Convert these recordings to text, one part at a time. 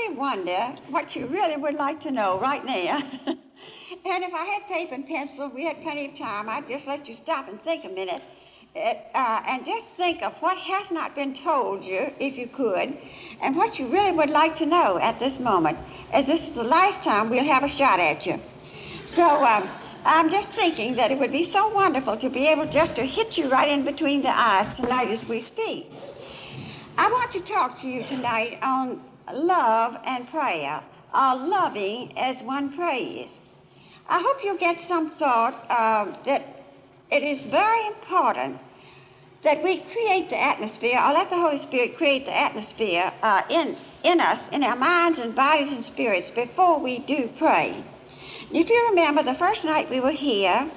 really wonder what you really would like to know right now. And if I had paper and pencil, we had plenty of time, I'd just let you stop and think a minute. And just think of what has not been told you, if you could, and what you really would like to know at this moment, as this is the last time we'll have a shot at you. So I'm just thinking that it would be so wonderful to be able just to hit you right in between the eyes tonight as we speak. I want to talk to you tonight on love and prayer, or loving as one prays. I hope you'll get some thought that it is very important that we create the atmosphere, or let the Holy Spirit create the atmosphere in us, in our minds and bodies and spirits before we do pray. If you remember, the first night we were here,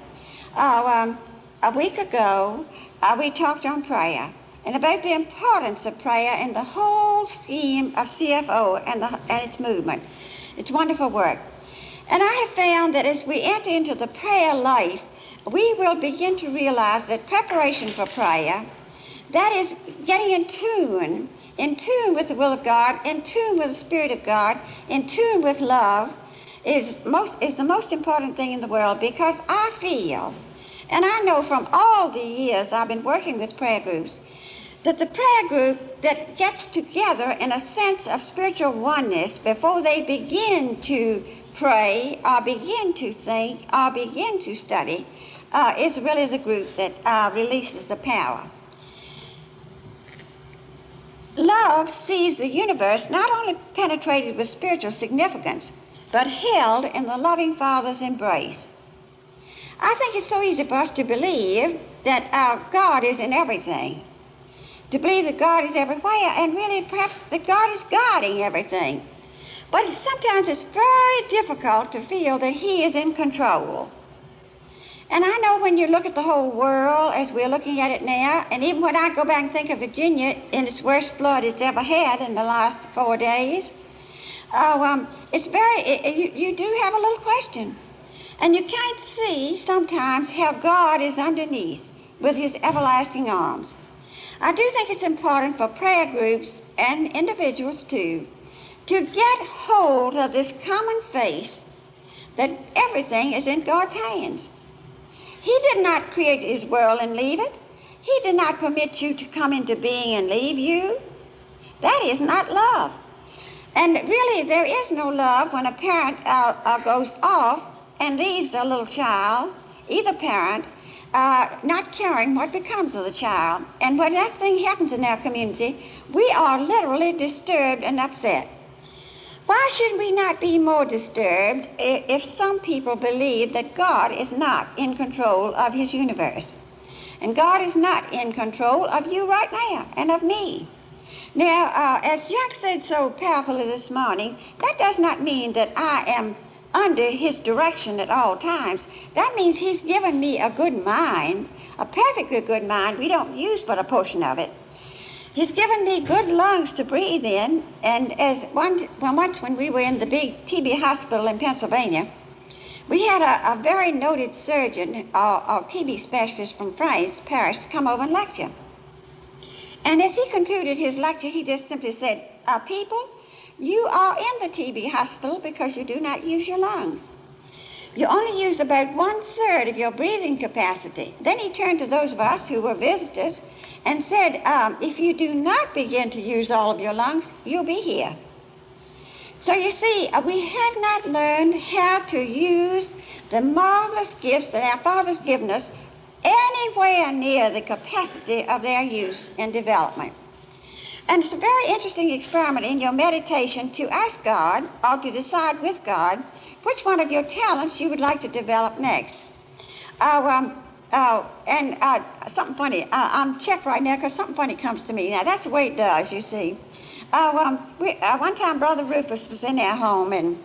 a week ago, we talked on prayer and about the importance of prayer in the whole scheme of CFO and its movement. It's wonderful work. And I have found that as we enter into the prayer life, we will begin to realize that preparation for prayer, that is getting in tune with the will of God, in tune with the Spirit of God, in tune with love, is the most important thing in the world, because I feel, and I know from all the years I've been working with prayer groups, that the prayer group that gets together in a sense of spiritual oneness before they begin to pray or begin to think or begin to study is really the group that releases the power. Love sees the universe not only penetrated with spiritual significance, but held in the loving Father's embrace. I think it's so easy for us to believe that our God is in everything, to believe that God is everywhere, and really perhaps that God is guiding everything. But sometimes it's very difficult to feel that He is in control. And I know when you look at the whole world as we're looking at it now, and even when I go back and think of Virginia in its worst flood it's ever had in the last 4 days, it's you do have a little question. And you can't see sometimes how God is underneath with His everlasting arms. I do think it's important for prayer groups and individuals too to get hold of this common faith that everything is in God's hands. He did not create His world and leave it. He did not permit you to come into being and leave you. That is not love. And really, there is no love when a parent goes off and leaves a little child, either parent, not caring what becomes of the child. And when that thing happens in our community, we are literally disturbed and upset. Why should we not be more disturbed if some people believe that God is not in control of His universe? And God is not in control of you right now and of me. Now, as Jack said so powerfully this morning, that does not mean that I am under His direction at all times. That means He's given me a good mind, a perfectly good mind. We don't use but a portion of it. He's given me good lungs to breathe in, and once when we were in the big TB hospital in Pennsylvania, we had a very noted surgeon or TB specialist from France, Paris, come over and lecture. And as he concluded his lecture, he just simply said, people, you are in the TB hospital because you do not use your lungs. You only use about 1/3 of your breathing capacity. Then he turned to those of us who were visitors and said, if you do not begin to use all of your lungs, you'll be here. So you see, we have not learned how to use the marvelous gifts that our Father's given us anywhere near the capacity of their use and development. And it's a very interesting experiment in your meditation to ask God, or to decide with God, which one of your talents you would like to develop next. Something funny. I'm checked right now because something funny comes to me. Now, that's the way it does, you see. One time, Brother Rufus was in our home, and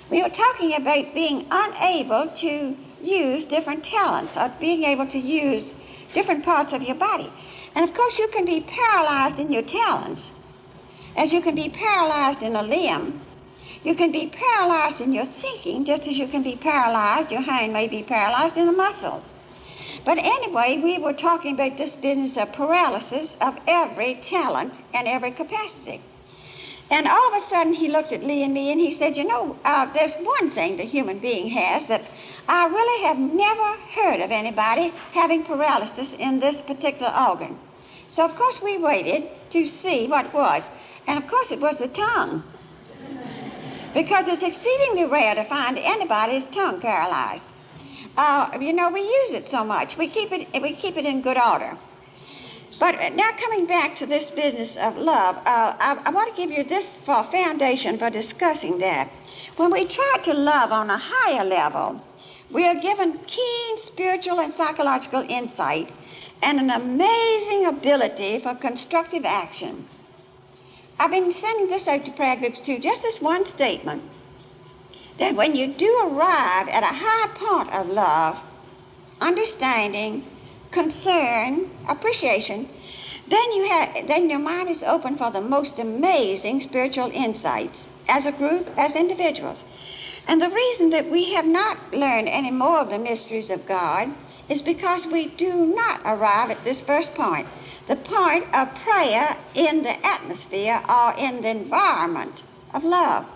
we were talking about being unable to use different talents, or being able to use different parts of your body. And, of course, you can be paralyzed in your talents, as you can be paralyzed in a limb. You can be paralyzed in your thinking, just as you can be paralyzed, your hand may be paralyzed in a muscle. But anyway, we were talking about this business of paralysis of every talent and every capacity. And all of a sudden he looked at Lee and me and he said, there's one thing the human being has that I really have never heard of anybody having paralysis in this particular organ. So of course we waited to see what it was. And of course it was the tongue. Because it's exceedingly rare to find anybody's tongue paralyzed. We use it so much. We keep it in good order. But now coming back to this business of love, I want to give you this for a foundation for discussing that. When we try to love on a higher level, we are given keen spiritual and psychological insight and an amazing ability for constructive action. I've been sending this out to prayer groups too, just this one statement, that when you do arrive at a high point of love, understanding, concern, appreciation, then your mind is open for the most amazing spiritual insights as a group, as individuals. And the reason that we have not learned any more of the mysteries of God is because we do not arrive at this first point, the point of prayer in the atmosphere or in the environment of love.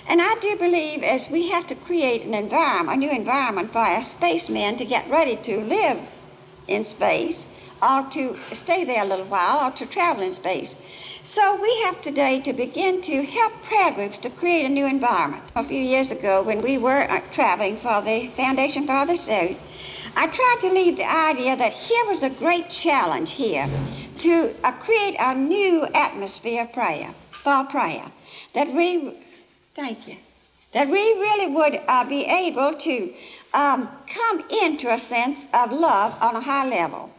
And I do believe as we have to create an environment, a new environment for our spacemen to get ready to live in space or to stay there a little while or to travel in space. So we have today to begin to help prayer groups to create a new environment. A few years ago when we were traveling for the Foundation Farthest Out, I tried to leave the idea that here was a great challenge here to create a new atmosphere of prayer, for prayer, that we really would be able to come into a sense of love on a high level.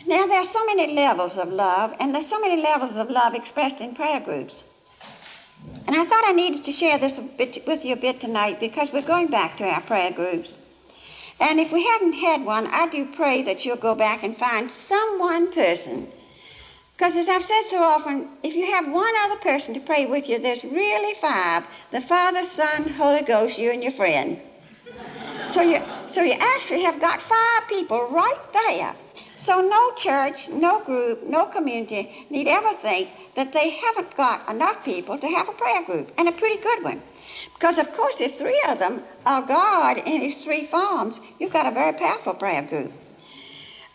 Now, there are so many levels of love, and there's so many levels of love expressed in prayer groups. And I thought I needed to share this with you a bit tonight because we're going back to our prayer groups. And if we haven't had one, I do pray that you'll go back and find some one person. Because as I've said so often, if you have one other person to pray with you, there's really five: the Father, Son, Holy Ghost, you and your friend. So you actually have got five people right there. So no church, no group, no community need ever think that they haven't got enough people to have a prayer group, and a pretty good one. Because, of course, if three of them are God in his three forms, you've got a very powerful prayer group.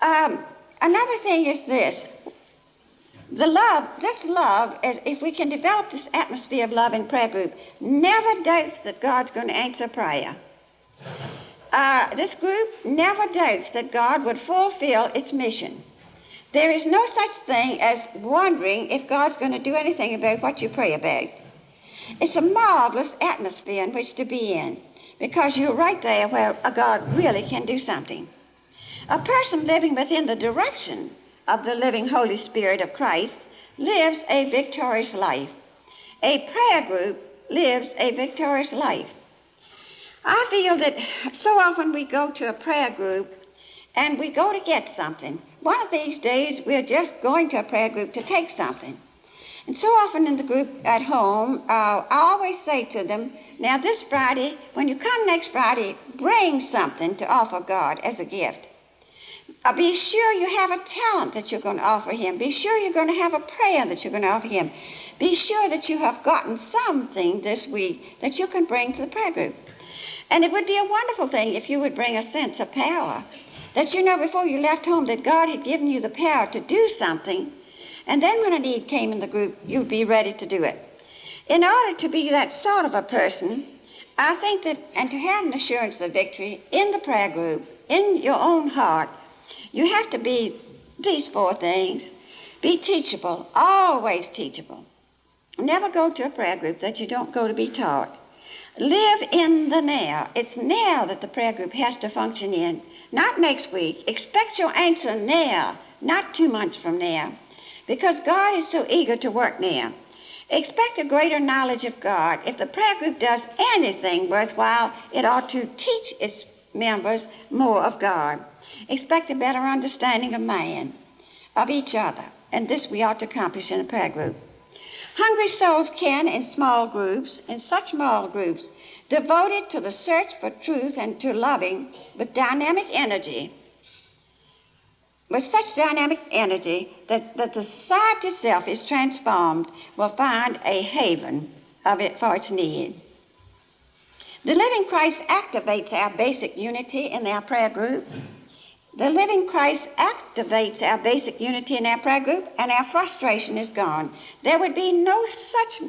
Another thing is this. This love, if we can develop this atmosphere of love in prayer group, never doubts that God's going to answer prayer. This group never doubts that God would fulfill its mission. There is no such thing as wondering if God's going to do anything about what you pray about. It's a marvelous atmosphere in which to be in, because you're right there where God really can do something. A person living within the direction of the living Holy Spirit of Christ lives a victorious life. A prayer group lives a victorious life. I feel that so often we go to a prayer group and we go to get something. One of these days we're just going to a prayer group to take something. And so often in the group at home, I always say to them, now this Friday, when you come next Friday, bring something to offer God as a gift. Be sure you have a talent that you're going to offer him. Be sure you're going to have a prayer that you're going to offer him. Be sure that you have gotten something this week that you can bring to the prayer group. And it would be a wonderful thing if you would bring a sense of power, that you know before you left home that God had given you the power to do something, and then when a need came in the group, you'd be ready to do it. In order to be that sort of a person, I think that, and to have an assurance of victory in the prayer group, in your own heart, you have to be these four things. Be teachable, always teachable. Never go to a prayer group that you don't go to be taught. Live in the now. It's now that the prayer group has to function in, not next week. Expect your answer now, not 2 months from now, because God is so eager to work now. Expect a greater knowledge of God. If the prayer group does anything worthwhile, it ought to teach its members more of God. Expect a better understanding of man, of each other, and this we ought to accomplish in a prayer group. Hungry souls can, in such small groups, devoted to the search for truth and to loving with dynamic energy, with such dynamic energy that the society itself is transformed, will find a haven of it for its need. The living Christ activates our basic unity in our prayer group. The living Christ activates our basic unity in our prayer group, and our frustration is gone. There would be no such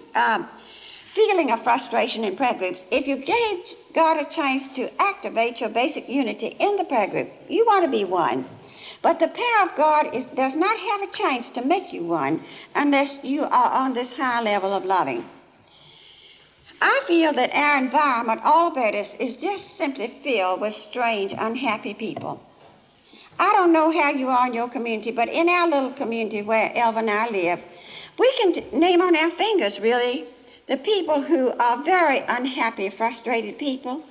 feeling of frustration in prayer groups if you gave God a chance to activate your basic unity in the prayer group. You want to be one. But the power of God does not have a chance to make you one unless you are on this high level of loving. I feel that our environment all about us is just simply filled with strange, unhappy people. I don't know how you are in your community, but in our little community where Elva and I live, we can name on our fingers, really, the people who are very unhappy, frustrated people.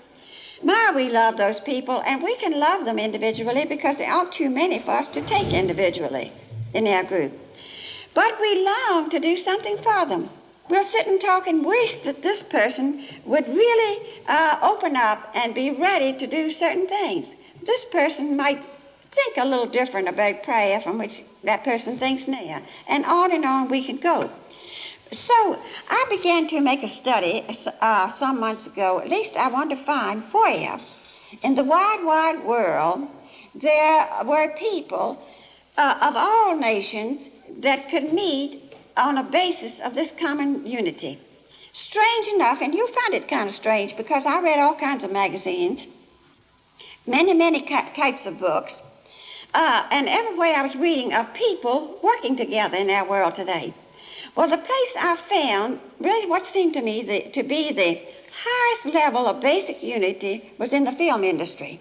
We love those people, and we can love them individually because there aren't too many for us to take individually in our group. But we long to do something for them. We'll sit and talk and wish that this person would really open up and be ready to do certain things. This person might think a little different about prayer from which that person thinks now, and on we can go. So I began to make a study some months ago. At least I wanted to find where in the wide, wide world there were people of all nations that could meet on a basis of this common unity. Strange enough, and you'll find it kind of strange because I read all kinds of magazines, many types of books, and everywhere I was reading of people working together in our world today. Well, the place I found, really what seemed to me to be the highest level of basic unity was in the film industry.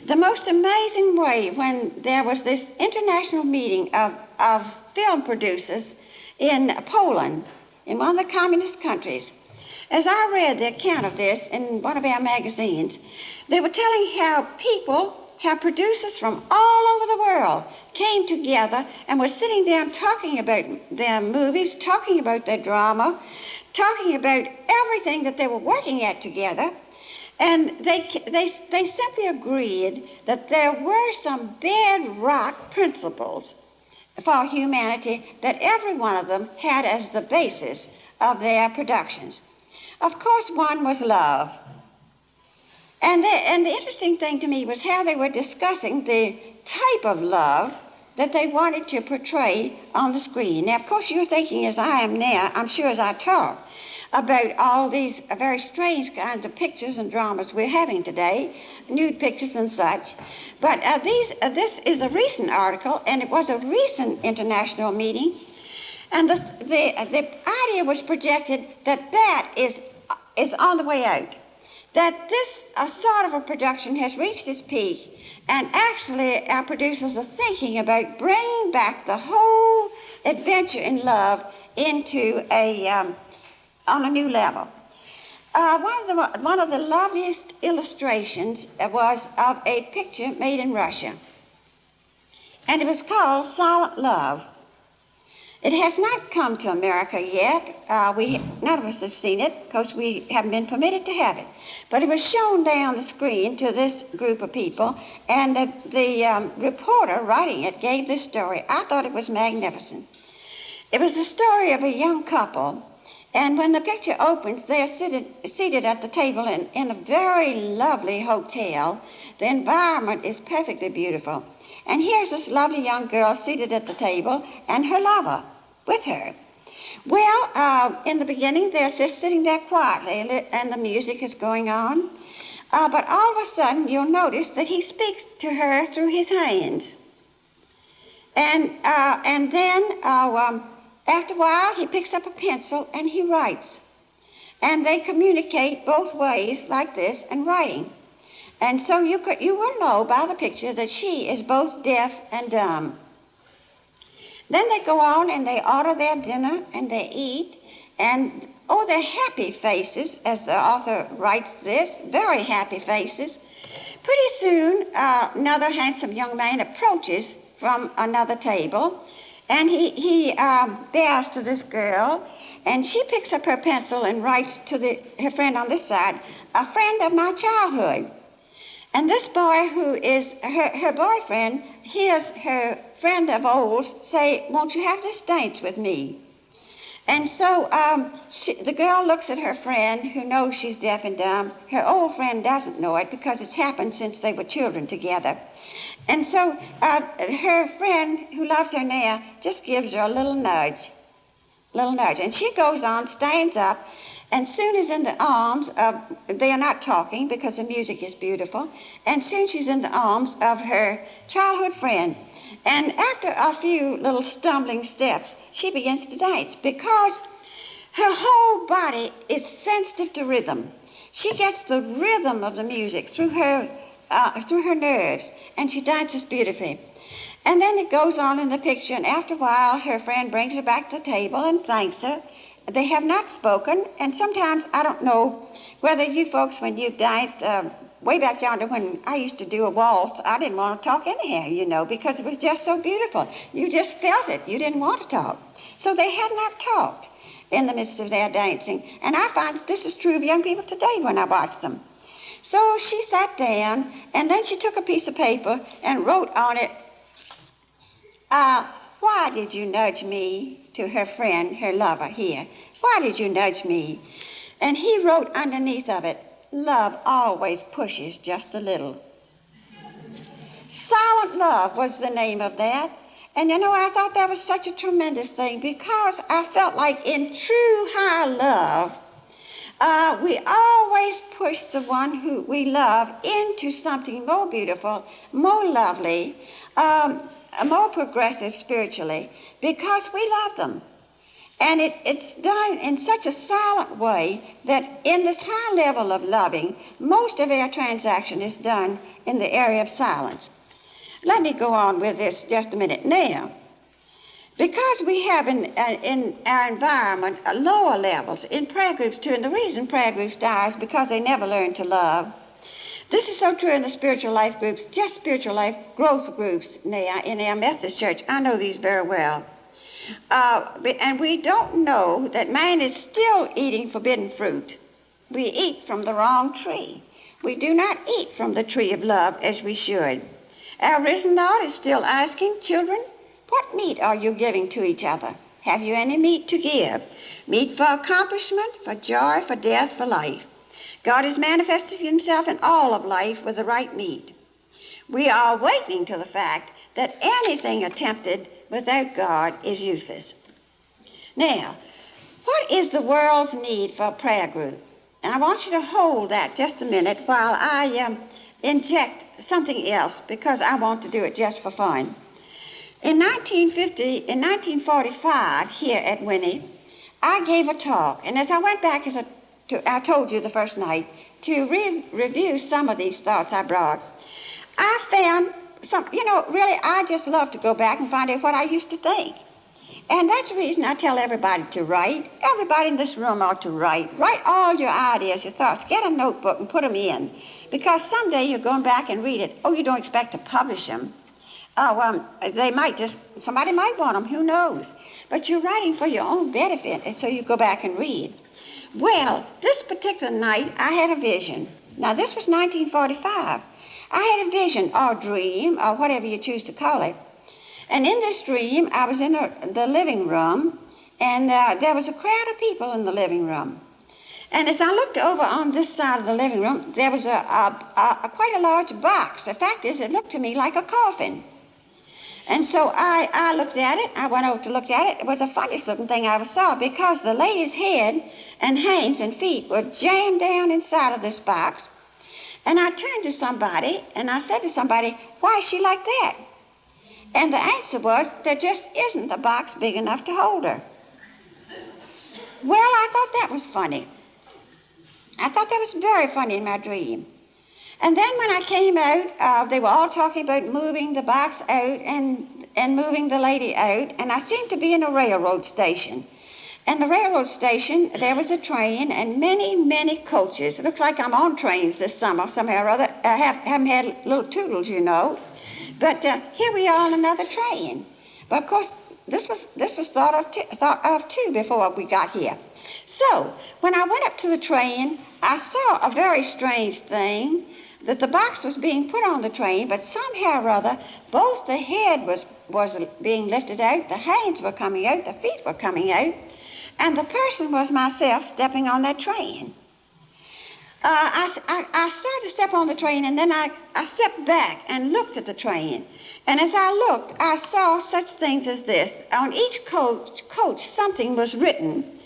The most amazing way when there was this international meeting of film producers in Poland, in one of the communist countries. As I read the account of this in one of our magazines, they were telling how producers from all over the world came together and were sitting down talking about their movies, talking about their drama, talking about everything that they were working at together. And they simply agreed that there were some bedrock principles for humanity that every one of them had as the basis of their productions. Of course, one was love. And the interesting thing to me was how they were discussing the type of love that they wanted to portray on the screen. Now, of course, you're thinking as I am now, I'm sure as I talk, about all these very strange kinds of pictures and dramas we're having today, nude pictures and such. But this is a recent article, and it was a recent international meeting, and the idea was projected that is on the way out. That this sort of a production has reached its peak, and actually our producers are thinking about bringing back the whole adventure in love into on a new level. One of the loveliest illustrations was of a picture made in Russia, and it was called Silent Love. It has not come to America yet. None of us have seen it because we haven't been permitted to have it. But it was shown down the screen to this group of people, and the reporter writing it gave this story. I thought it was magnificent. It was the story of a young couple, and when the picture opens, they're seated at the table in a very lovely hotel. The environment is perfectly beautiful. And here's this lovely young girl seated at the table and her lover with her. Well, in the beginning, they're just sitting there quietly and the music is going on. But all of a sudden, you'll notice that he speaks to her through his hands. And then after a while, he picks up a pencil and he writes. And they communicate both ways like this in writing. And so you will know by the picture that she is both deaf and dumb. Then they go on and they order their dinner and they eat. And, they're happy faces, as the author writes this, very happy faces. Pretty soon, another handsome young man approaches from another table. And he bows to this girl. And she picks up her pencil and writes to her friend on this side, a friend of my childhood. And this boy, who is her boyfriend, hears her friend of old say, "Won't you have this dance with me?" And so the girl looks at her friend, who knows she's deaf and dumb. Her old friend doesn't know it because it's happened since they were children together. And so her friend, who loves her now, just gives her a little nudge. And she goes on, stands up, and soon is in the arms of, they are not talking because the music is beautiful, and soon she's in the arms of her childhood friend. And after a few little stumbling steps, she begins to dance because her whole body is sensitive to rhythm. She gets the rhythm of the music through her nerves, and she dances beautifully. And then it goes on in the picture, and after a while, her friend brings her back to the table and thanks her. They have not spoken, and sometimes I don't know whether you folks, when you danced, way back yonder when I used to do a waltz, I didn't want to talk anyhow, because it was just so beautiful. You just felt it. You didn't want to talk. So they had not talked in the midst of their dancing. And I find that this is true of young people today when I watch them. So she sat down, and then she took a piece of paper and wrote on it, "Why did you nudge me?" to her friend, her lover here. "Why did you nudge me?" And he wrote underneath of it, "Love always pushes just a little." Silent Love was the name of that. And I thought that was such a tremendous thing, because I felt like in true high love, we always push the one who we love into something more beautiful, more lovely, more progressive spiritually, because we love them. And it's done in such a silent way that in this high level of loving, most of our transaction is done in the area of silence. Let me go on with this just a minute. Now, because we have in our environment lower levels in prayer groups too, and the reason prayer groups die is because they never learn to love. This is so true in the spiritual life groups, just spiritual life growth groups now in our Methodist church. I know these very well. And we don't know that man is still eating forbidden fruit. We eat from the wrong tree. We do not eat from the tree of love as we should. Our risen Lord is still asking, "Children, what meat are you giving to each other? Have you any meat to give? Meat for accomplishment, for joy, for death, for life." God is manifesting himself in all of life with the right meat. We are awakening to the fact that anything attempted without God is useless. Now, what is the world's need for a prayer group? And I want you to hold that just a minute while I inject something else, because I want to do it just for fun. In 1945, here at Winni, I gave a talk, and as I went back, I told you the first night, to review some of these thoughts I brought, I found really, I just love to go back and find out what I used to think. And that's the reason I tell everybody to write. Everybody in this room ought to write. Write all your ideas, your thoughts. Get a notebook and put them in. Because someday you're going back and read it. Oh, you don't expect to publish them. Somebody might want them, who knows? But you're writing for your own benefit, and so you go back and read. Well, this particular night, I had a vision. Now, this was 1945. I had a vision, or dream, or whatever you choose to call it. And in this dream, I was in the living room, and there was a crowd of people in the living room. And as I looked over on this side of the living room, there was quite a large box. The fact is, it looked to me like a coffin. And so I looked at it. I went over to look at it. It was the funniest looking thing I ever saw, because the lady's head and hands and feet were jammed down inside of this box. And I turned to somebody, and I said to somebody, "Why is she like that?" And the answer was, "There just isn't a box big enough to hold her." Well, I thought that was funny. I thought that was very funny in my dream. And then when I came out, they were all talking about moving the box out and moving the lady out, and I seemed to be in a railroad station. And the railroad station, there was a train and many, many coaches. It looks like I'm on trains this summer somehow or other. I haven't had little toodles, But here we are on another train. But of course, this was thought of too before we got here. So when I went up to the train, I saw a very strange thing. that the box was being put on the train, but somehow or other, both the head was being lifted out, the hands were coming out, the feet were coming out, and the person was myself stepping on that train. I started to step on the train, and then I stepped back and looked at the train. And as I looked, I saw such things as this. On each coach, something was written.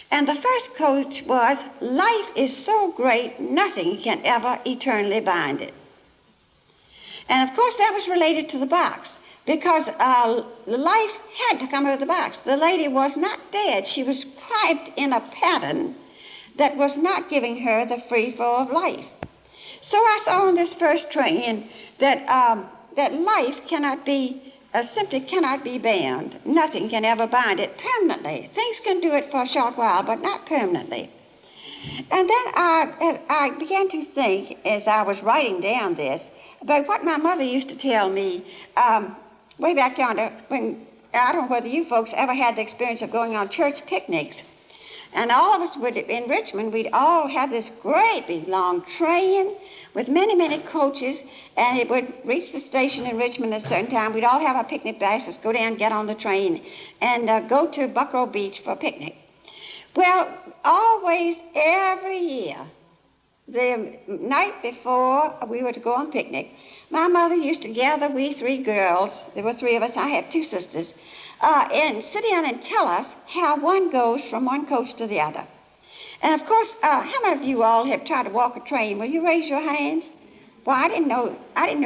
And the first coach was, "Life is so great, nothing can ever eternally bind it." And of course, that was related to the box, because life had to come out of the box. The lady was not dead. She was trapped in a pattern that was not giving her the free flow of life. So I saw on this first train that life simply cannot be bound. Nothing can ever bind it permanently. Things can do it for a short while, but not permanently. And then I began to think, as I was writing down this, about what my mother used to tell me way back yonder, when, I don't know whether you folks ever had the experience of going on church picnics. And all of us in Richmond, we'd all have this great big long train with many, many coaches, and it would reach the station in Richmond at a certain time. We'd all have our picnic baskets, go down, get on the train, and go to Buckrow Beach for a picnic. Well, always, every year, the night before we were to go on picnic, my mother used to gather we three girls, there were three of us, I have two sisters, and sit down and tell us how one goes from one coach to the other. And of course, how many of you all have tried to walk a train? Will you raise your hands? Well, I didn't know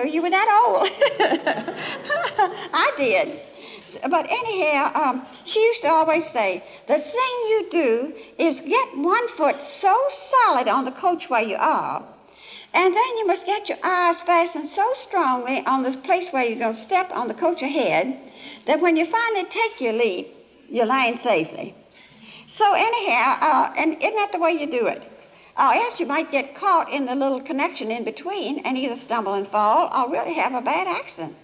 you were that old. I did. But anyhow, she used to always say, the thing you do is get one foot so solid on the coach where you are, and then you must get your eyes fastened so strongly on this place where you're going to step on the coach ahead, that when you finally take your leap, you land safely. So anyhow, and isn't that the way you do it? Else you might get caught in the little connection in between and either stumble and fall or really have a bad accident.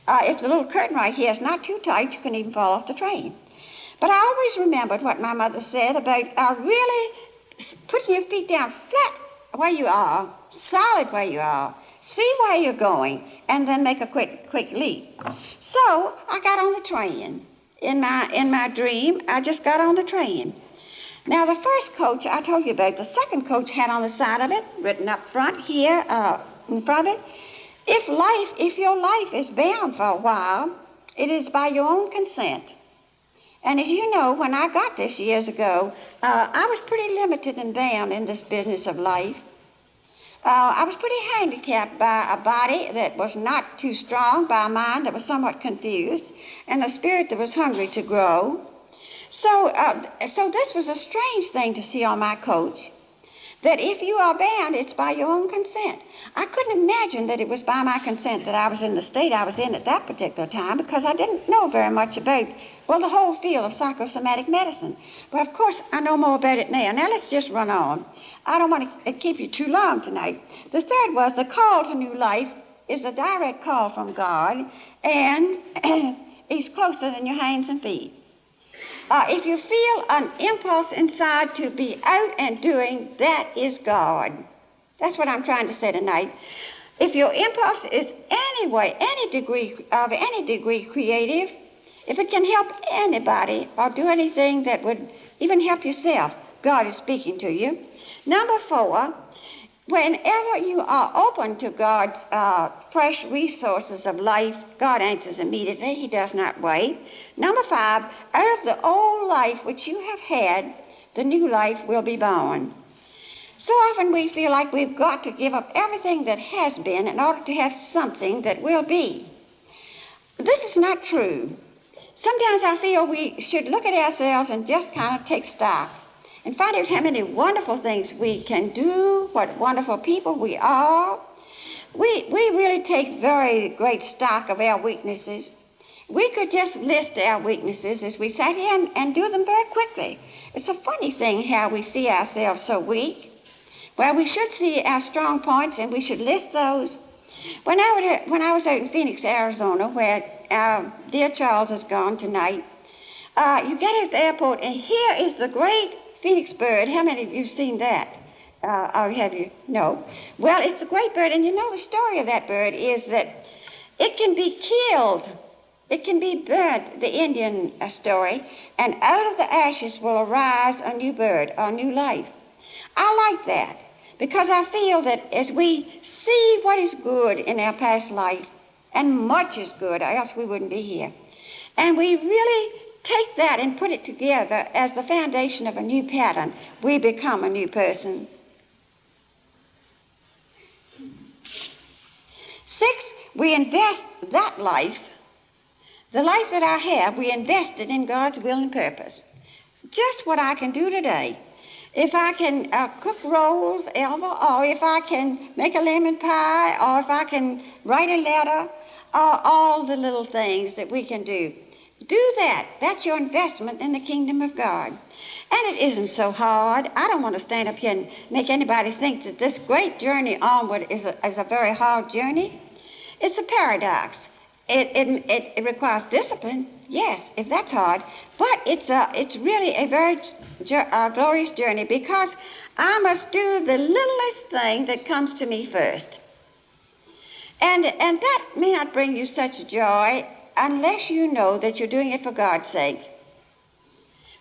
If the little curtain right here is not too tight, you can even fall off the train. But I always remembered what my mother said about really putting your feet down flat where you are, solid where you are, see where you're going, and then make a quick leap. So I got on the train. In my dream, I just got on the train. Now, the first coach I told you about, the second coach had on the side of it, written up front here, in front of it, if your life is bound for a while, it is by your own consent. And as you know, when I got this years ago, I was pretty limited and bound in this business of life. I was pretty handicapped by a body that was not too strong, by a mind that was somewhat confused, and a spirit that was hungry to grow. So this was a strange thing to see on my coach, that if you are bound, it's by your own consent. I couldn't imagine that it was by my consent that I was in the state I was in at that particular time, because I didn't know very much about, the whole field of psychosomatic medicine. But of course, I know more about it now. Now let's just run on. I don't want to keep you too long tonight. The third was the call to new life is a direct call from God, and He's closer than your hands and feet. If you feel an impulse inside to be out and doing, that is God. That's what I'm trying to say tonight. If your impulse is any degree creative, if it can help anybody or do anything that would even help yourself, God is speaking to you. Number 4, whenever you are open to God's fresh resources of life, God answers immediately. He does not wait. Number 5, out of the old life which you have had, the new life will be born. So often we feel like we've got to give up everything that has been in order to have something that will be. This is not true. Sometimes I feel we should look at ourselves and just kind of take stock and find out how many wonderful things we can do, what wonderful people we are. We really take very great stock of our weaknesses. We could just list our weaknesses as we sat here and do them very quickly. It's a funny thing how we see ourselves so weak. Well, we should see our strong points, and we should list those. When I was out in Phoenix, Arizona, where our dear Charles is gone tonight, you get out at the airport, and here is the great Phoenix bird. How many of you have seen that? I'll have you know. Well, it's a great bird, and you know the story of that bird is that it can be killed. It can be burnt, the Indian story, and out of the ashes will arise a new bird, a new life. I like that because I feel that as we see what is good in our past life, and much is good, or else we wouldn't be here, and we really take that and put it together as the foundation of a new pattern, we become a new person. 6, we invest that life, the life that I have, we invest it in God's will and purpose. Just what I can do today. If I can cook rolls, or if I can make a lemon pie, or if I can write a letter, all the little things that we can do. Do that. That's your investment in the kingdom of God. And it isn't so hard. I don't want to stand up here and make anybody think that this great journey onward is a very hard journey. It's a paradox. It requires discipline, yes, if that's hard, but it's really a very glorious journey because I must do the littlest thing that comes to me first. And that may not bring you such joy unless you know that you're doing it for God's sake.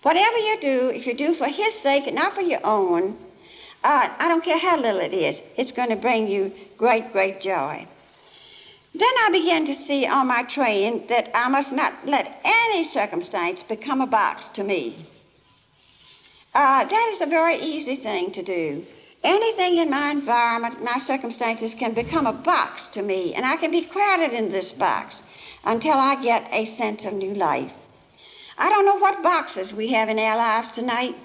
Whatever you do, if you do for His sake and not for your own, I don't care how little it is, it's going to bring you great, great joy. Then I began to see on my train that I must not let any circumstance become a box to me. That is a very easy thing to do. Anything in my environment, my circumstances can become a box to me, and I can be crowded in this box until I get a sense of new life. I don't know what boxes we have in our lives tonight.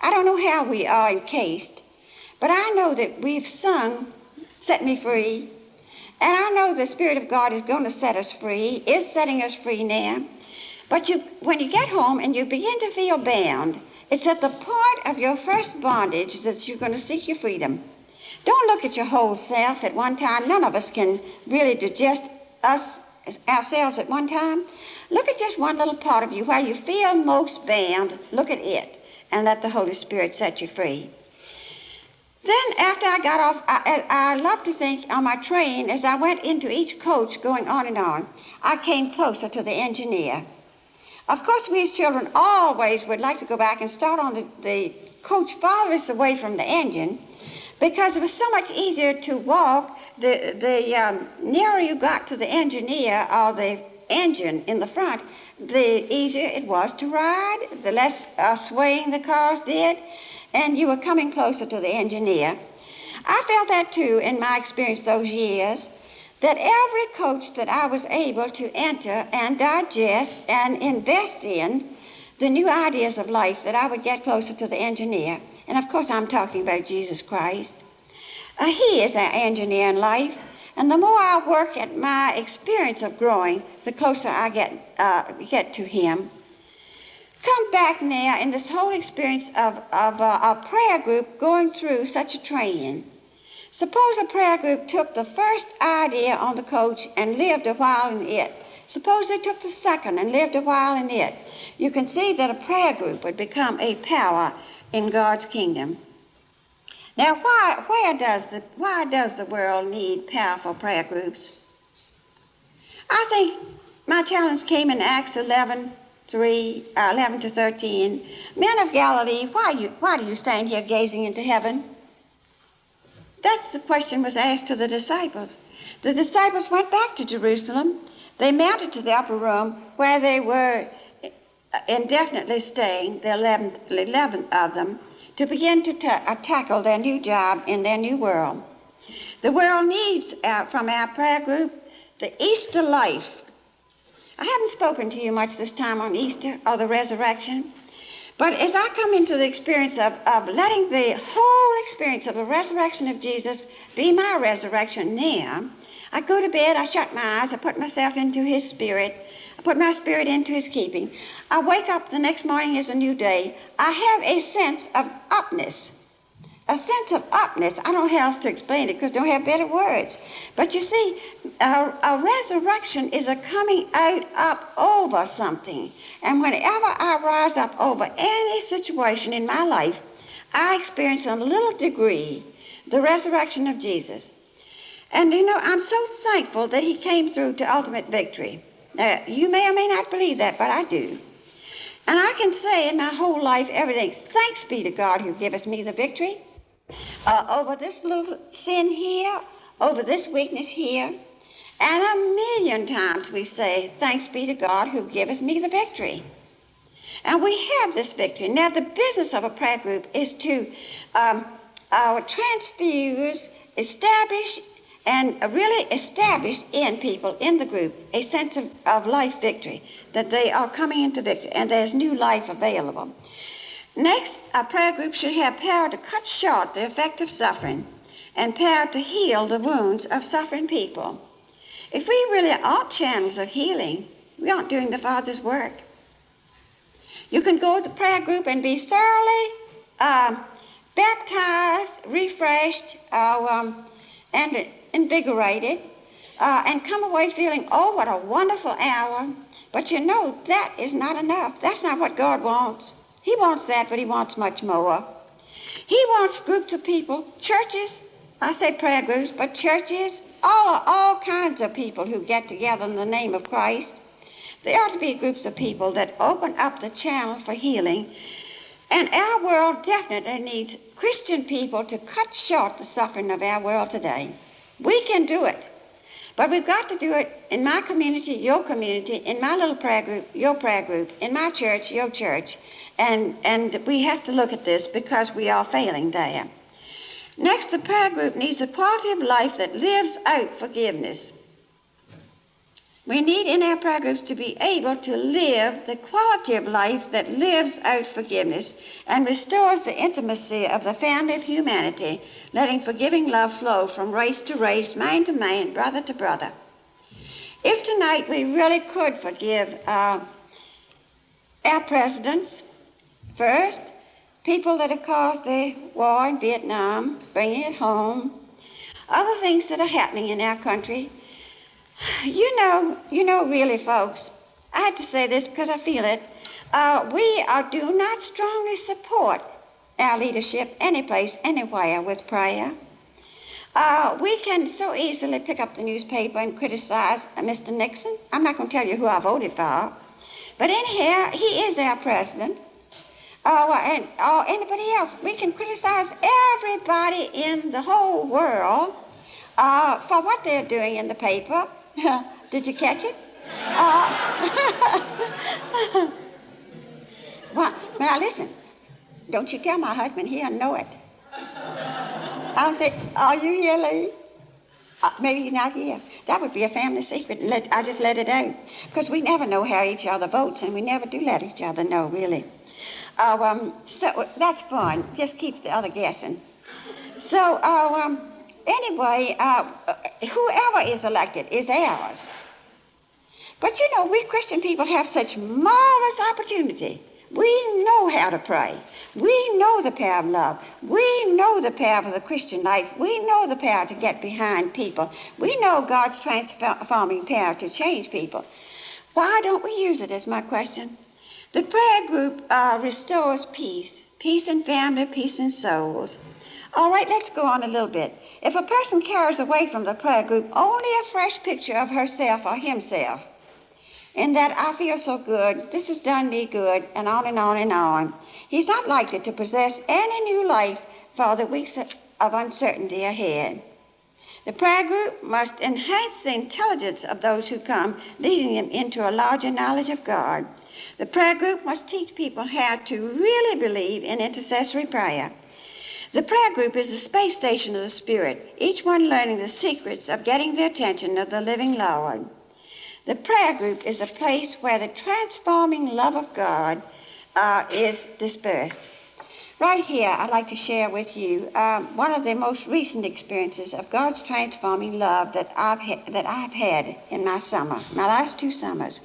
I don't know how we are encased, but I know that we've sung, Set Me Free, and I know the Spirit of God is going to set us free, is setting us free now. But when you get home and you begin to feel bound, it's at the point of your first bondage that you're going to seek your freedom. Don't look at your whole self at one time. None of us can really digest ourselves at one time. Look at just one little part of you where you feel most bound. Look at it and let the Holy Spirit set you free. Then after I got off, I love to think on my train as I went into each coach going on and on, I came closer to the engineer. Of course, we as children always would like to go back and start on the coach farthest away from the engine because it was so much easier to walk. The nearer you got to the engineer or the engine in the front, the easier it was to ride, the less swaying the cars did, and you were coming closer to the engineer. I felt that too in my experience those years, that every coach that I was able to enter and digest and invest in the new ideas of life, that I would get closer to the engineer. And of course I'm talking about Jesus Christ. He is our engineer in life, and the more I work at my experience of growing, the closer I get to Him. Come back now in this whole experience of a prayer group going through such a training. Suppose a prayer group took the first idea on the coach and lived a while in it. Suppose they took the second and lived a while in it. You can see that a prayer group would become a power in God's kingdom. Now, why does the world need powerful prayer groups? I think my challenge came in Acts 11 to 13. Men of Galilee, why do you stand here gazing into heaven? That's the question was asked to the disciples. The disciples went back to Jerusalem. They mounted to the upper room where they were indefinitely staying, the 11th of them, to begin to tackle their new job in their new world. The world needs, from our prayer group, the Easter life. I haven't spoken to you much this time on Easter or the resurrection, but as I come into the experience of letting the whole experience of the resurrection of Jesus be my resurrection now, I go to bed, I shut my eyes, I put myself into His Spirit, I put my spirit into His keeping. I wake up the next morning as a new day. I have a sense of upness. A sense of upness. I don't know how else to explain it because I don't have better words. But you see, a resurrection is a coming out up over something. And whenever I rise up over any situation in my life, I experienced in a little degree the resurrection of Jesus. And I'm so thankful that he came through to ultimate victory. You may or may not believe that, but I do. And I can say in my whole life, everything, thanks be to God who giveth me the victory over this little sin here, over this weakness here. And a million times we say, thanks be to God who giveth me the victory. And we have this victory. Now, the business of a prayer group is to transfuse, establish, and really establish in people in the group a sense of life victory, that they are coming into victory and there's new life available. Next, a prayer group should have power to cut short the effect of suffering and power to heal the wounds of suffering people. If we really are channels of healing, we aren't doing the Father's work. You can go to the prayer group and be thoroughly baptized, refreshed, and invigorated, and come away feeling, oh, what a wonderful hour. But that is not enough. That's not what God wants. He wants that, but he wants much more. He wants groups of people, churches, I say prayer groups, but churches, all kinds of people who get together in the name of Christ. There ought to be groups of people that open up the channel for healing. And our world definitely needs Christian people to cut short the suffering of our world today. We can do it. But we've got to do it in my community, your community, in my little prayer group, your prayer group, in my church, your church. And we have to look at this because we are failing there. Next, the prayer group needs a quality of life that lives out forgiveness. We need in our prayer groups to be able to live the quality of life that lives out forgiveness and restores the intimacy of the family of humanity, letting forgiving love flow from race to race, man to man, brother to brother. If tonight we really could forgive our presidents, first, people that have caused the war in Vietnam, bringing it home, other things that are happening in our country, really, folks, I had to say this because I feel it. We do not strongly support our leadership any place, anywhere with prayer. We can so easily pick up the newspaper and criticize Mr. Nixon. I'm not going to tell you who I voted for. But anyhow, he is our president. Or anybody else. We can criticize everybody in the whole world for what they're doing in the paper. Did you catch it? Well, now listen. Don't you tell my husband, he'll know it. I'll say, are you here, Lee? Maybe he's not here. That would be a family secret. I just let it out. Because we never know how each other votes, and we never do let each other know, really. So that's fun. Just keeps the other guessing. So anyway, whoever is elected is ours. But we Christian people have such marvelous opportunity. We know how to pray. We know the power of love. We know the power of the Christian life. We know the power to get behind people. We know God's transforming power to change people. Why don't we use it, is my question. The prayer group restores peace. Peace in family, peace in souls. All right, let's go on a little bit. If a person carries away from the prayer group only a fresh picture of herself or himself, in that I feel so good, this has done me good, and on and on and on, he's not likely to possess any new life for the weeks of uncertainty ahead. The prayer group must enhance the intelligence of those who come, leading them into a larger knowledge of God. The prayer group must teach people how to really believe in intercessory prayer. The prayer group is the space station of the Spirit, each one learning the secrets of getting the attention of the living Lord. The prayer group is a place where the transforming love of God is dispersed. Right here, I'd like to share with you one of the most recent experiences of God's transforming love that I've had in my last 2 summers.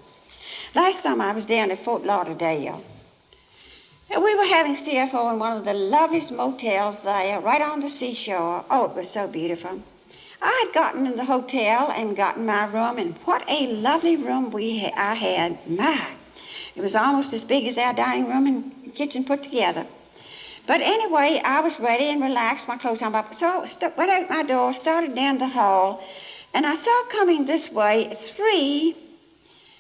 Last summer, I was down at Fort Lauderdale. And we were having CFO in one of the loveliest motels there, right on the seashore. Oh, it was so beautiful. I had gotten in the hotel and gotten my room, and what a lovely room I had. My, it was almost as big as our dining room and kitchen put together. But anyway, I was ready and relaxed, my clothes on. So went out my door, started down the hall, and I saw coming this way 3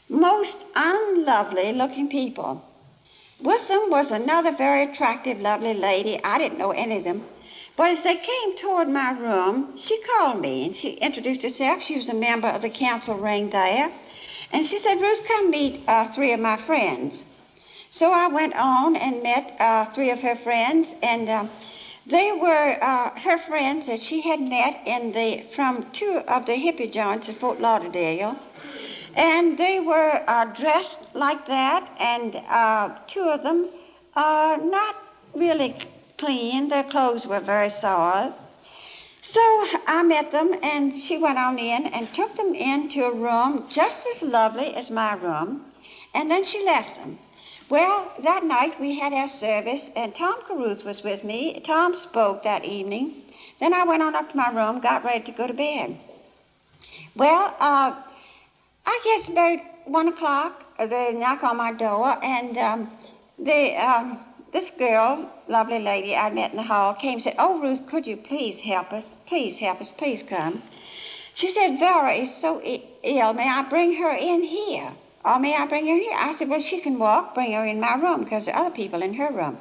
most unlovely looking people. With them was another very attractive, lovely lady. I didn't know any of them. But as they came toward my room, she called me and she introduced herself. She was a member of the council ring there. And she said, Ruth, come meet 3 of my friends. So I went on and met 3 of her friends, and they were her friends that she had met from 2 of the hippie joints at Fort Lauderdale. And they were dressed like that, and 2 of them not really clean. Their clothes were very soiled. So I met them, and she went on in and took them into a room just as lovely as my room, and then she left them. Well, that night we had our service, and Tom Caruth was with me. Tom spoke that evening. Then I went on up to my room, got ready to go to bed. Well, I guess about 1 o'clock, they knock on my door, and this girl, lovely lady I met in the hall, came and said, "Oh, Ruth, could you please help us? Please help us. Please come." She said, "Vera is so ill. May I bring her in here? Or may I bring her in here?" I said, "Well, she can walk. Bring her in my room because there are other people in her room."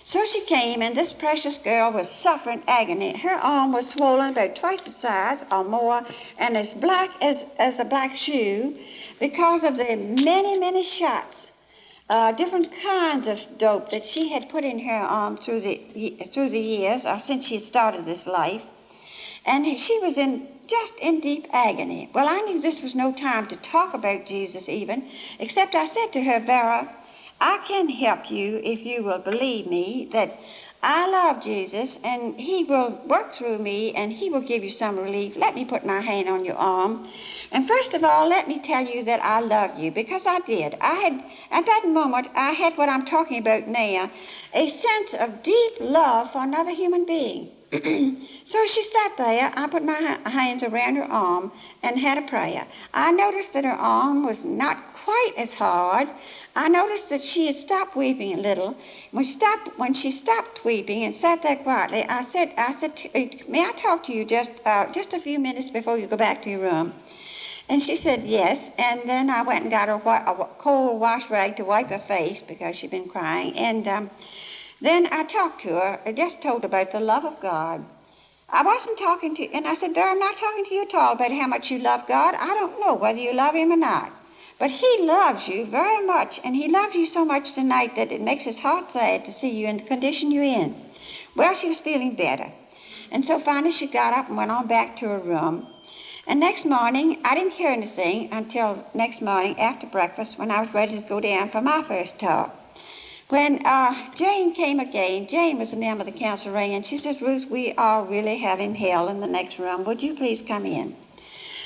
So she came, and this precious girl was suffering agony. Her arm was swollen about twice the size or more, and as black as a black shoe because of the many, many shots, different kinds of dope that she had put in her arm through the years, or since she started this life. And she was just in deep agony. Well, I knew this was no time to talk about Jesus even, except I said to her, "Vera, I can help you if you will believe me that I love Jesus and he will work through me and he will give you some relief. Let me put my hand on your arm. And first of all, let me tell you that I love you," because I did. At that moment, I had what I'm talking about now, a sense of deep love for another human being. So she sat there. I put my hands around her arm and had a prayer. I noticed that her arm was not quite as hard. I noticed that she had stopped weeping a little. When she stopped weeping and sat there quietly, I said, "May I talk to you just a few minutes before you go back to your room?" And she said yes. And then I went and got her a cold wash rag to wipe her face because she'd been crying. And then I talked to her. I just told her about the love of God. I wasn't talking to, and I said, "Vera, I'm not talking to you at all about how much you love God. I don't know whether you love him or not. But he loves you very much, and he loves you so much tonight that it makes his heart sad to see you in the condition you're in." Well, she was feeling better. And so finally she got up and went on back to her room. And next morning, I didn't hear anything until next morning after breakfast when I was ready to go down for my first talk. When Jane came again, Jane was a member of the council ring, and she said, "Ruth, we are really having hell in the next room. Would you please come in?"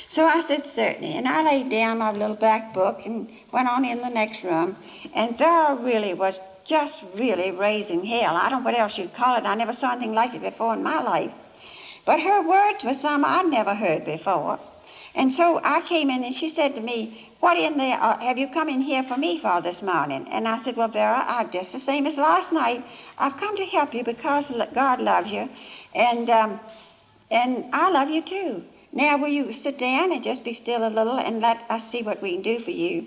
So I said, "Certainly." And I laid down my little black book and went on in the next room. And Vera really was just really raising hell. I don't know what else you'd call it. I never saw anything like it before in my life. But her words were some I'd never heard before. And so I came in and she said to me, "What in there have you come in here for me for this morning?" And I said, "Well, Vera, I'm just the same as last night. I've come to help you because God loves you. And I love you too. Now, will you sit down and just be still a little and let us see what we can do for you?"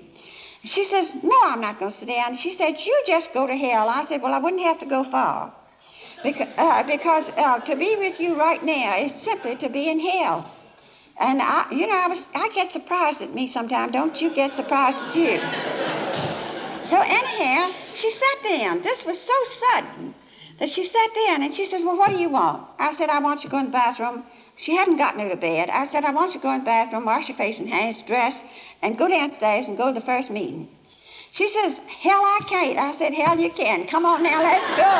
She says, "No, I'm not going to sit down." She said, "You just go to hell." I said, "Well, I wouldn't have to go far. Because to be with you right now is simply to be in hell." And I get surprised at me sometimes. Don't you get surprised at you? So anyhow, she sat down. This was so sudden that she sat down and she said, "Well, what do you want?" I said, "I want you to go in the bathroom." She hadn't gotten her to bed. I said, "I want you to go in the bathroom, wash your face and hands, dress, and go downstairs and go to the first meeting." She says, "Hell, I can't." I said, "Hell, you can. Come on now, let's go."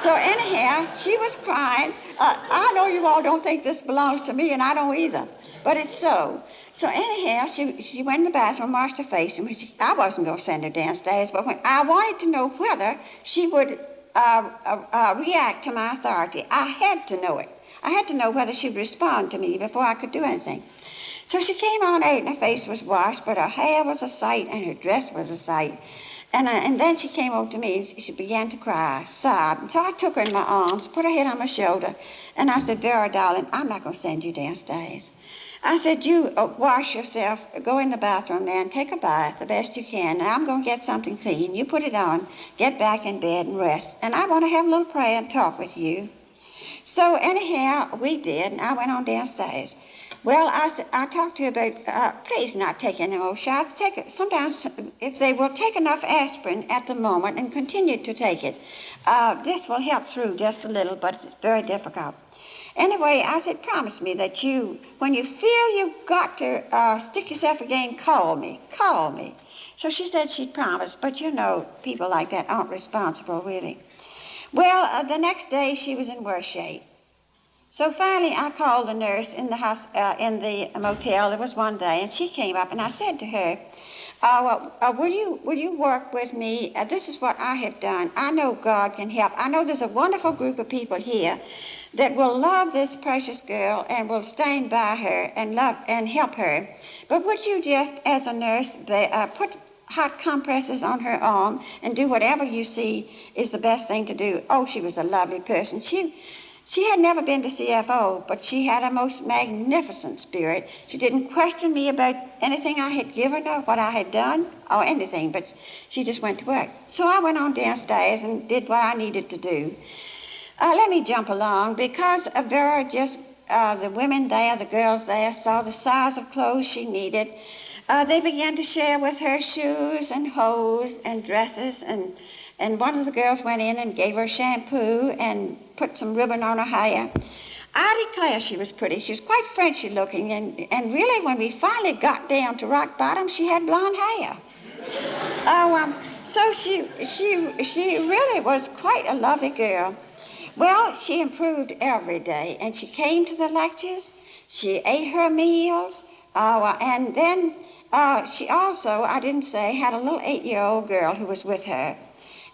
So anyhow, she was crying. I know you all don't think this belongs to me, and I don't either, but it's so. So anyhow, she went in the bathroom, washed her face, and I wasn't going to send her downstairs, but when I wanted to know whether she would react to my authority. I had to know it. I had to know whether she would respond to me before I could do anything. So she came on out, and her face was washed, but her hair was a sight, and her dress was a sight. And then she came over to me, and she began to cry, sobbed. So I took her in my arms, put her head on my shoulder, and I said, Vera, darling, I'm not going to send you downstairs. I said, you wash yourself, go in the bathroom there and take a bath the best you can, and I'm going to get something clean. You put it on, get back in bed and rest, and I want to have a little prayer and talk with you. So anyhow, we did, and I went on downstairs. Well, I talked to her about, please not take any more shots. Take it. Sometimes, if they will take enough aspirin at the moment and continue to take it, this will help through just a little, but it's very difficult. Anyway, I said, promise me that when you feel you've got to stick yourself again, call me. So she said she'd promise, but you know, people like that aren't responsible, really. Well, the next day she was in worse shape. So finally, I called the nurse in the house, in the motel. There was one day, and she came up, and I said to her, will you work with me? This is what I have done. I know God can help. I know there's a wonderful group of people here that will love this precious girl and will stand by her and love and help her. But would you just, as a nurse, put hot compresses on her arm and do whatever you see is the best thing to do? Oh, she was a lovely person. She had never been to CFO, but she had a most magnificent spirit. She didn't question me about anything I had given her, what I had done, or anything, but she just went to work. So I went on downstairs and did what I needed to do. Let me jump along, because Vera the women there, the girls there, saw the size of clothes she needed. They began to share with her shoes and hose and dresses, and one of the girls went in and gave her shampoo and put some ribbon on her hair. I declare she was pretty. She was quite Frenchy looking, and really when we finally got down to rock bottom, she had blonde hair. So she really was quite a lovely girl. Well, she improved every day, and she came to the lectures. She ate her meals, and then she also, I didn't say, had a little 8-year-old girl who was with her.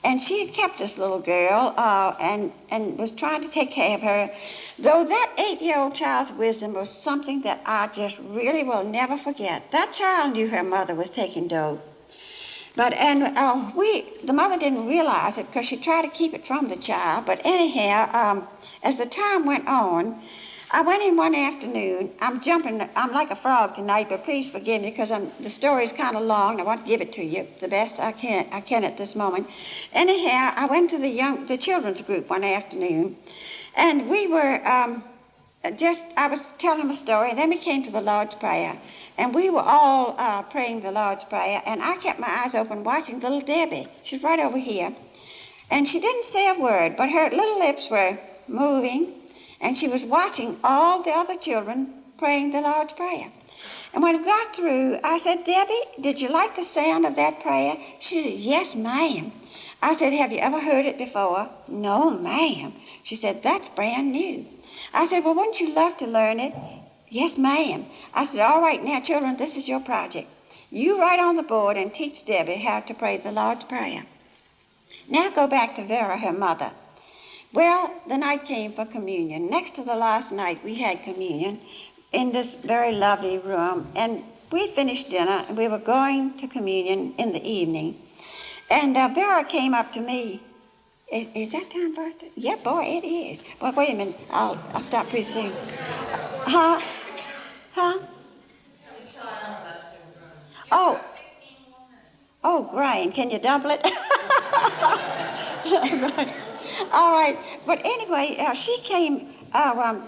And she had kept this little girl and was trying to take care of her. Though that 8-year-old child's wisdom was something that I just really will never forget. That child knew her mother was taking dope. The mother didn't realize it because she tried to keep it from the child. But anyhow, as the time went on, I went in one afternoon. I'm like a frog tonight, but please forgive me because the story is kind of long. I want to give it to you the best I can at this moment. Anyhow, I went to the children's group one afternoon, and we were I was telling them a story, and then we came to the Lord's Prayer, and we were all praying the Lord's Prayer, and I kept my eyes open watching little Debbie. She's right over here, and she didn't say a word, but her little lips were moving. And she was watching all the other children praying the Lord's Prayer. And when we got through, I said, Debbie, did you like the sound of that prayer? She said, yes, ma'am. I said, have you ever heard it before? No, ma'am. She said, that's brand new. I said, well, wouldn't you love to learn it? Yes, ma'am. I said, all right, now, children, this is your project. You write on the board and teach Debbie how to pray the Lord's Prayer. Now go back to Vera, her mother. Well, the night came for communion. Next to the last night, we had communion in this very lovely room. And we finished dinner, and we were going to communion in the evening. And Vera came up to me. Is that time birthday? Yeah, boy, it is. But wait a minute. I'll stop pretty soon. Huh? Oh, Brian, can you double it? Right. All right, but anyway,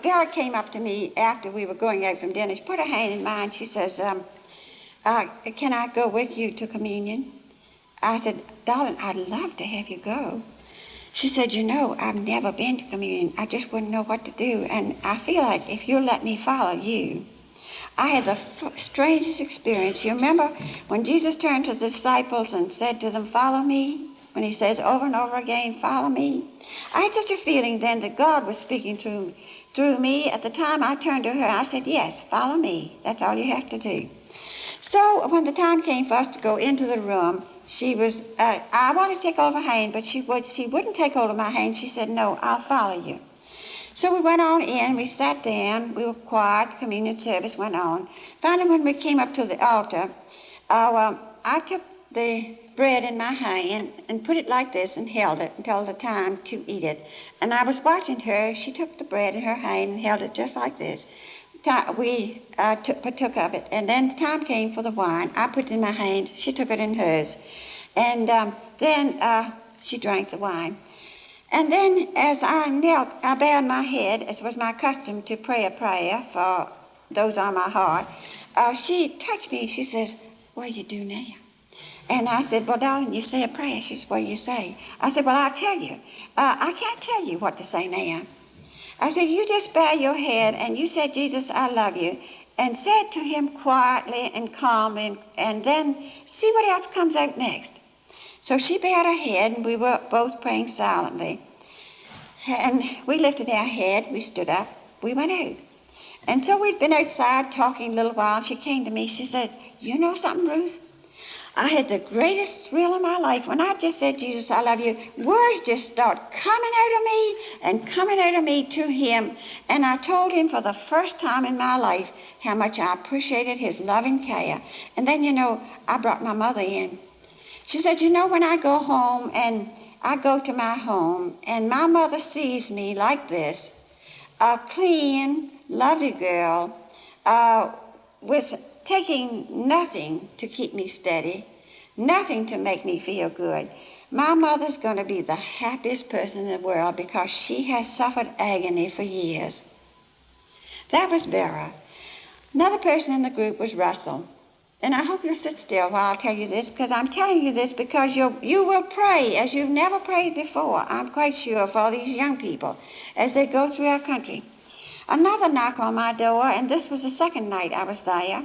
Vera came up to me after we were going out from dinner. She put her hand in mine. She says, can I go with you to communion? I said, darling, I'd love to have you go. She said, you know, I've never been to communion. I just wouldn't know what to do, and I feel like if you'll let me follow you. I had the strangest experience. You remember when Jesus turned to the disciples and said to them, follow me? When he says over and over again, follow me. I had such a feeling then that God was speaking through me. At the time I turned to her, I said, yes, follow me. That's all you have to do. So when the time came for us to go into the room, she was, I wanted to take hold of her hand, but she wouldn't take hold of my hand. She said, no, I'll follow you. So we went on in, we sat down, we were quiet, the communion service went on. Finally, when we came up to the altar, I took the bread in my hand and put it like this and held it until the time to eat it. And I was watching her. She took the bread in her hand and held it just like this. We partook of it. And then the time came for the wine. I put it in my hand. She took it in hers. And then she drank the wine. And then as I knelt, I bowed my head, as was my custom, to pray a prayer for those on my heart. She touched me. She says, "What do you do now?" And I said, "Well, darling, you say a prayer." She said, "What do you say?" I said, "Well, I'll tell you. I can't tell you what to say now." I said, "You just bow your head and you said, 'Jesus, I love you,' and say it to him quietly and calmly, and then see what else comes out next." So she bowed her head, and we were both praying silently. And we lifted our head, we stood up, we went out. And so we'd been outside talking a little while. She came to me, she says, "You know something, Ruth? I had the greatest thrill of my life when I just said, 'Jesus, I love you.' Words just start coming out of me and coming out of me to him. And I told him for the first time in my life how much I appreciated his loving care. And then, I brought my mother in. She said, when I go home and I go to my home and my mother sees me like this, a clean, lovely girl, with taking nothing to keep me steady, nothing to make me feel good, my mother's going to be the happiest person in the world because she has suffered agony for years." That was Vera. Another person in the group was Russell. And I hope you'll sit still while I tell you this, because I'm telling you this because you will pray as you've never prayed before, I'm quite sure, for all these young people as they go through our country. Another knock on my door, and this was the second night I was there.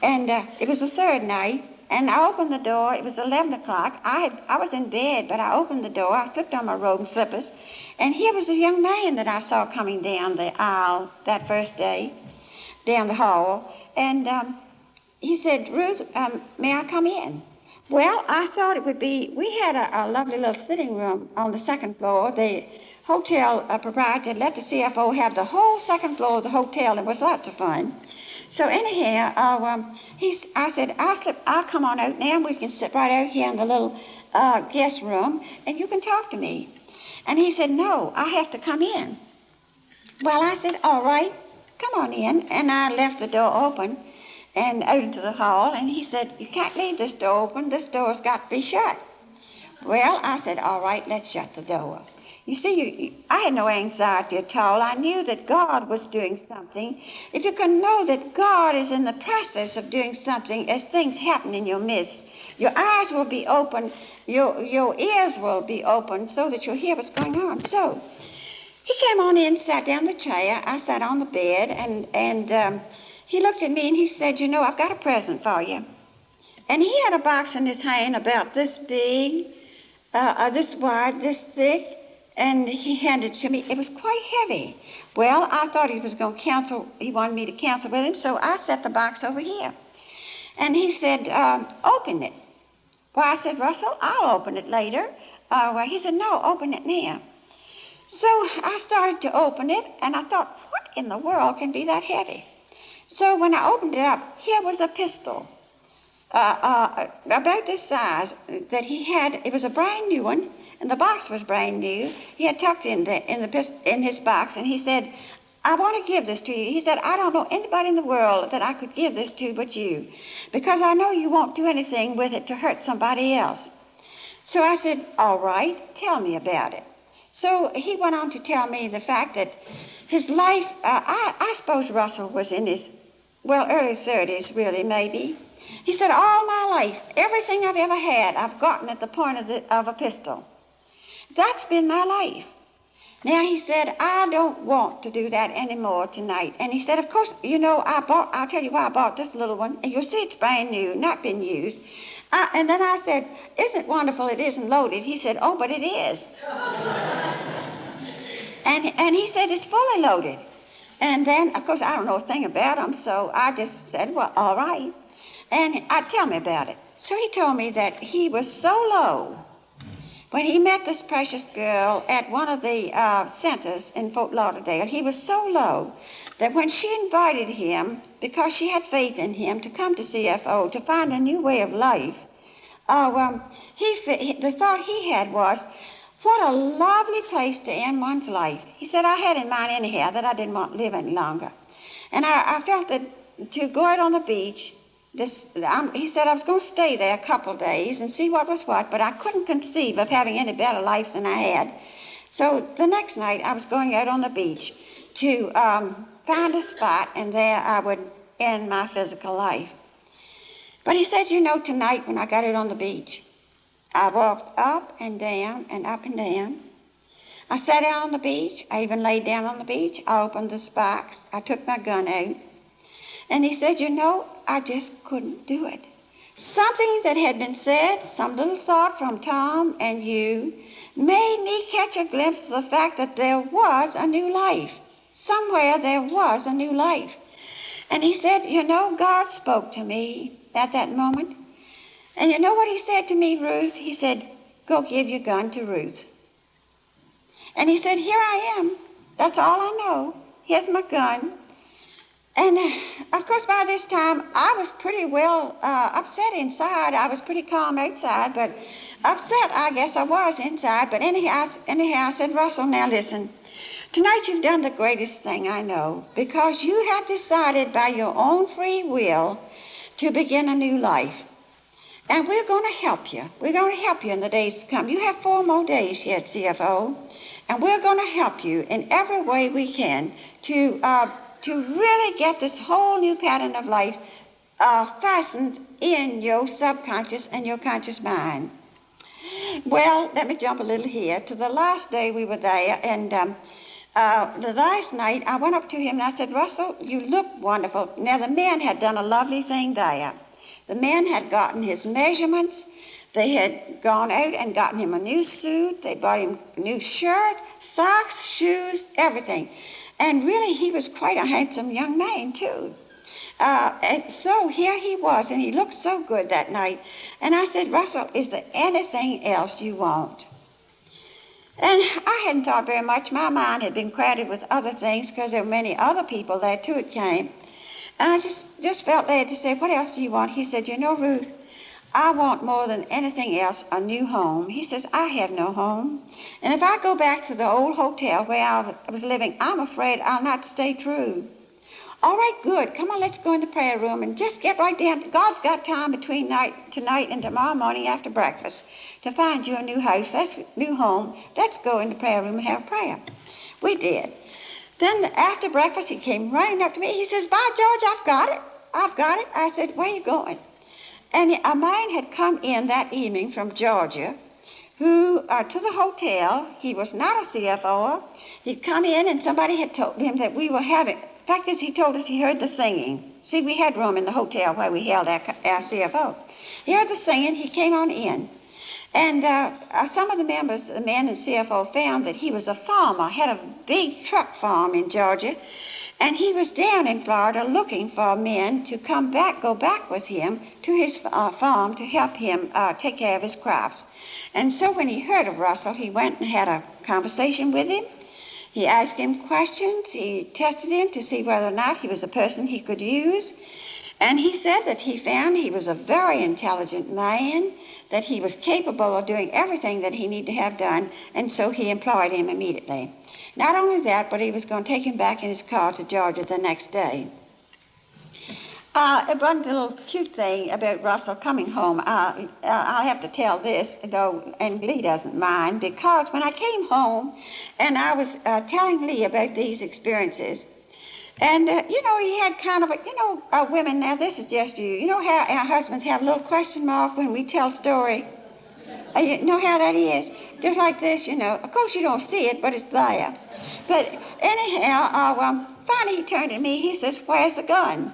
And it was the third night, and I opened the door. It was 11 o'clock. I was in bed, but I opened the door. I slipped on my robe and slippers, and here was a young man that I saw coming down the aisle that first day, down the hall. And he said, "Ruth, may I come in?" Well, I thought it would be, we had a lovely little sitting room on the second floor. The hotel proprietor let the CFO have the whole second floor of the hotel. It was lots of fun. So anyhow, I said, I'll come on out now, and we can sit right out here in the little guest room, and you can talk to me. And he said, "No, I have to come in." Well, I said, "All right, come on in." And I left the door open and out into the hall, and he said, "You can't leave this door open. This door's got to be shut." Well, I said, "All right, let's shut the door." You see, I had no anxiety at all. I knew that God was doing something. If you can know that God is in the process of doing something as things happen in your midst, your eyes will be open, your ears will be open so that you'll hear what's going on. So he came on in, sat down in the chair. I sat on the bed, and he looked at me and he said, "I've got a present for you." And he had a box in his hand about this big, this wide, this thick, and he handed it to me. It was quite heavy. Well, I thought he was going to counsel. He wanted me to counsel with him, so I set the box over here. And he said, "Open it." Well, I said, "Russell, I'll open it later." He said, "No, open it now." So I started to open it, and I thought, what in the world can be that heavy? So when I opened it up, here was a pistol about this size that he had. It was a brand new one, and the box was brand new. He had tucked in his box, and he said, "I want to give this to you." He said, "I don't know anybody in the world that I could give this to but you, because I know you won't do anything with it to hurt somebody else." So I said, "All right, tell me about it." So he went on to tell me the fact that his life, I suppose Russell was in his, early 30s, really, maybe. He said, "All my life, everything I've ever had, I've gotten at the point of a pistol. That's been my life. Now," he said, "I don't want to do that anymore tonight." And he said, "Of course, I'll tell you why I bought this little one. And you'll see it's brand new, not been used." And then I said, "Isn't it wonderful it isn't loaded?" He said, "Oh, but it is." And he said, "It's fully loaded." And then, of course, I don't know a thing about them, so I just said, "Well, all right." And tell me about it. So he told me that he was so low when he met this precious girl at one of the centers in Fort Lauderdale. He was so low that when she invited him, because she had faith in him, to come to CFO to find a new way of life, the thought he had was, what a lovely place to end one's life. He said, I had in mind anyhow that I didn't want to live any longer. And I felt that to go out on the beach, he said I was going to stay there a couple of days and see what was what, but I couldn't conceive of having any better life than I had. So the next night I was going out on the beach to find a spot, and there I would end my physical life. But he said, tonight when I got out on the beach, I walked up and down and up and down. I sat down on the beach. I even laid down on the beach. I opened the sparks. I took my gun out. And he said, I just couldn't do it. Something that had been said, some little thought from Tom and you, made me catch a glimpse of the fact that there was a new life. Somewhere there was a new life. And he said, God spoke to me at that moment. And you know what he said to me, Ruth? He said, go give your gun to Ruth. And he said, here I am. That's all I know. Here's my gun. And, of course, by this time, I was pretty well upset inside. I was pretty calm outside, but upset, I guess I was inside. But anyhow, I said, Russell, now listen. Tonight you've done the greatest thing I know, because you have decided by your own free will to begin a new life. And we're going to help you. We're going to help you in the days to come. You have 4 more days yet, CFO. And we're going to help you in every way we can to really get this whole new pattern of life fastened in your subconscious and your conscious mind. Well, let me jump a little here to the last day we were there. And the last night, I went up to him and I said, Russell, you look wonderful. Now, the men had done a lovely thing there. The men had gotten his measurements. They had gone out and gotten him a new suit. They bought him a new shirt, socks, shoes, everything. And really, he was quite a handsome young man, too. And so here he was, and he looked so good that night. And I said, Russell, is there anything else you want? And I hadn't thought very much. My mind had been crowded with other things because there were many other people there, too, at camp. And I just felt led to say, what else do you want? He said, Ruth, I want more than anything else a new home. He says, I have no home. And if I go back to the old hotel where I was living, I'm afraid I'll not stay true. All right, good. Come on, let's go in the prayer room and just get right down. God's got time between tonight and tomorrow morning after breakfast to find you a new house, that's a new home. Let's go in the prayer room and have prayer. We did. Then after breakfast, he came running up to me. He says, by George, I've got it. I've got it. I said, where are you going? And a man had come in that evening from Georgia who, to the hotel, he was not a CFO. He'd come in and somebody had told him that we were having, fact is, he told us he heard the singing. See, we had room in the hotel where we held our CFO. He heard the singing. He came on in. And some of the members, the men in CFO, found that he was a farmer, had a big truck farm in Georgia, and he was down in Florida looking for men to go back with him to his farm to help him take care of his crops. And so when he heard of Russell, he went and had a conversation with him. He asked him questions. He tested him to see whether or not he was a person he could use. And he said that he found he was a very intelligent man, that he was capable of doing everything that he needed to have done, and so he employed him immediately. Not only that, but he was going to take him back in his car to Georgia the next day. One little cute thing about Russell coming home, I'll have to tell this, though, and Lee doesn't mind, because when I came home and I was telling Lee about these experiences, and, he had kind of women, now this is just you. You know how our husbands have a little question mark when we tell a story? You know how that is? Just like this, Of course, you don't see it, but it's there. But anyhow, finally he turned to me. He says, where's the gun?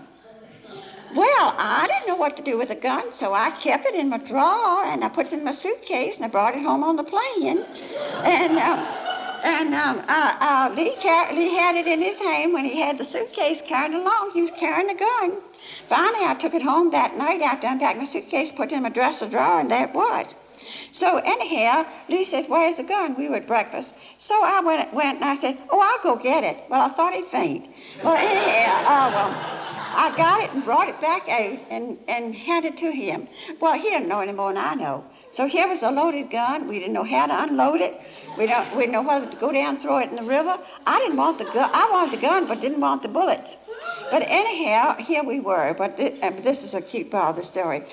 Well, I didn't know what to do with the gun, so I kept it in my drawer, and I put it in my suitcase, and I brought it home on the plane. Lee had it in his hand when he had the suitcase carried along. He was carrying the gun. Finally, I took it home that night after unpacking my suitcase, put it in my dresser drawer, and there it was. So anyhow, Lee said, where's the gun? We were at breakfast. So I went and I said, I'll go get it. Well, I thought he'd faint. Well, anyhow, I got it and brought it back out and handed it to him. Well, he didn't know any more than I know. So here was a loaded gun. We didn't know how to unload it. We didn't know whether to go down and throw it in the river. I didn't want the gun. I wanted the gun, but didn't want the bullets. But anyhow, here we were. But this is a cute part of the story.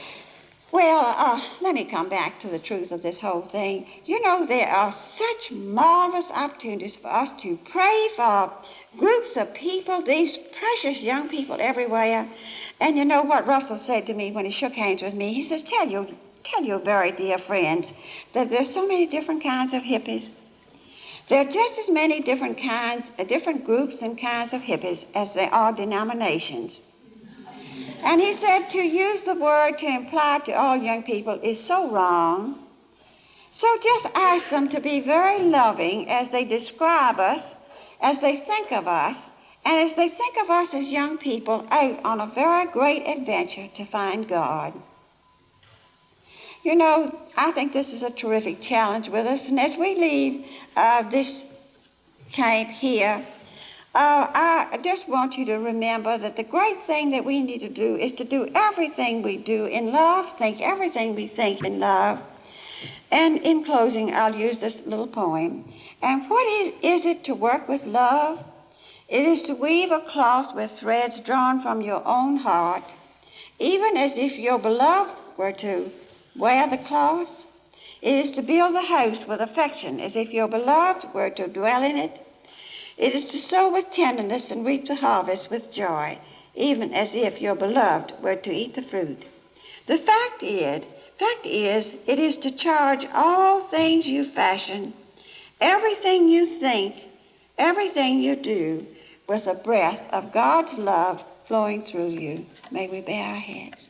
Well, let me come back to the truth of this whole thing. You know, there are such marvelous opportunities for us to pray for groups of people, these precious young people everywhere. And you know what Russell said to me when he shook hands with me? He says, tell your very dear friends that there's so many different kinds of hippies. There are just as many different groups and kinds of hippies as there are denominations. And he said to use the word to imply to all young people is so wrong. So just ask them to be very loving as they describe us, as they think of us, and as they think of us as young people out on a very great adventure to find God. You know, I think this is a terrific challenge with us, and as we leave this camp here, I just want you to remember that the great thing that we need to do is to do everything we do in love, think everything we think in love. And in closing, I'll use this little poem. And what is it to work with love? It is to weave a cloth with threads drawn from your own heart, even as if your beloved were to wear the cloth. It is to build the house with affection, as if your beloved were to dwell in it. It is to sow with tenderness and reap the harvest with joy, even as if your beloved were to eat the fruit. The fact is, it is to charge all things you fashion, everything you think, everything you do, with a breath of God's love flowing through you. May we bow our heads.